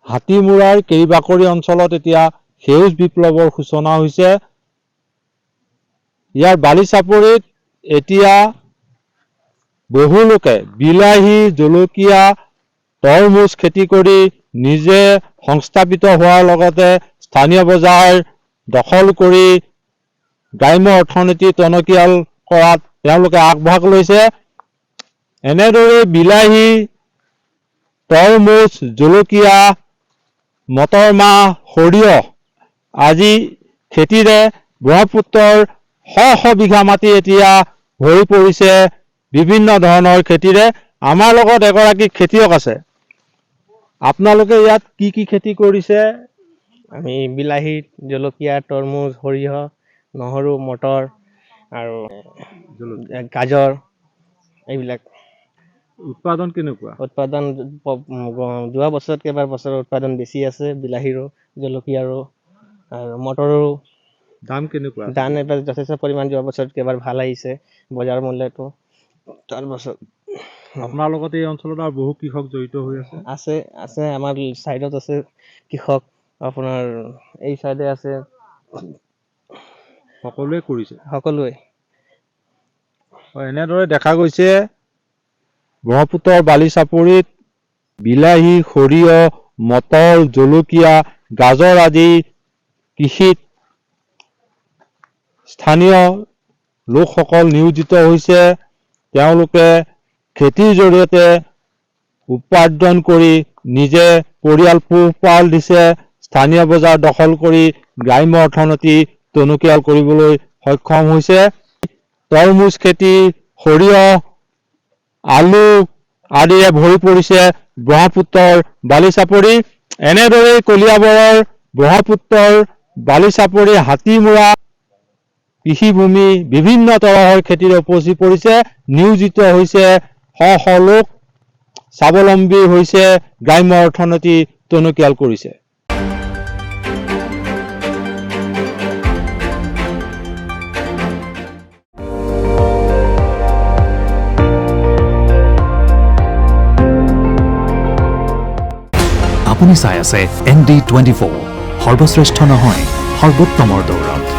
হাতীমূৰাৰ কেৰিবাকৰি অঞ্চলত এতিয়া সেউজ বিপ্লৱৰ সূচনা হৈছে। ইয়াৰ বালিচাপৰিত এতিয়া বহু লোকে বিলাহী, জলকীয়া, তৰমুজ খেতি কৰি নিজে সংস্থাপিত হোৱাৰ লগতে স্থানীয় বজাৰ দখল কৰি গ্ৰাম্য অৰ্থনীতি টনকিয়াল কৰাত তেওঁলোকে আগভাগ লৈছে। এনেদৰে বিলাহী, তৰমুজ, জলকীয়া, মটৰ মাহ, সৰিয়হ আদি খেতিৰে ব্ৰহ্মপুত্ৰৰ শ বিঘা মাটি এতিয়া ভৰি পৰিছে বিভিন্ন ধৰণৰ খেতিৰে। আমাৰ লগত এগৰাকী খেতিয়ক আছে। আপোনালোকে ইয়াত কি খেতি কৰিছে? আমি বিলাহী, জলকীয়া, তৰমুজ, সৰিয়হ, নহৰু, মটৰ আৰু গাজৰ এইবিলাক। উৎপাদন কেনেকুৱা? উৎপাদন যোৱা বছৰতকৈ এবাৰ বছৰৰ উৎপাদন বেছি আছে। বিলাহীৰো, জলকীয়াৰো আৰু মটৰৰো দাম কেনেকুৱা? দাম এবাৰ যথেষ্ট পৰিমাণ যোৱা বছৰতকৈ এবাৰ ভাল আহিছে বজাৰ মূল্যটো। তাৰপাছত আপোনাৰ লগত এই অঞ্চলত আৰু বহু কৃষক জড়িত হৈ আছে? আছে আমাৰ চাইডত আছে কৃষক, আপোনাৰ এই চাইডে আছে। সকলোৱে কৰিছে? সকলোৱে। এনেদৰে দেখা গৈছে ব্ৰহ্মপুত্ৰৰ বালিচাপৰিত বিলাহী, সৰিয়হ, মটৰ, জলকীয়া, গাজৰ আদি কৃষিত স্থানীয় লোকসকল নিয়োজিত হৈছে। তেওঁলোকে খেতিৰ জৰিয়তে উপাৰ্জন কৰি নিজে পৰিয়াল পোহপাল দিছে। স্থানীয় বজাৰ দখল কৰি গ্ৰাম্য অৰ্থনীতি টনকিয়াল কৰিবলৈ সক্ষম হৈছে। তৰমুজ খেতি, সৰিয়হ, আলু আদিৰে ভৰি পৰিছে ব্ৰহ্মপুত্ৰৰ বালিচাপৰি। এনেদৰেই কলিয়াবৰৰ ব্ৰহ্মপুত্ৰৰ বালিচাপৰি হাতীমূৰা কৃষিভূমি বিভিন্ন তৰহৰ খেতিৰে উপচি পৰিছে। নিয়োজিত হৈছে শ লোক, স্বাৱলম্বী হৈছে, গ্ৰাম্য অৰ্থনীতি টনকিয়াল কৰিছে। আপুনি চাই আছে ND24, সৰ্বশ্ৰেষ্ঠ নহয় সৰ্বোত্তমৰ দৌৰত।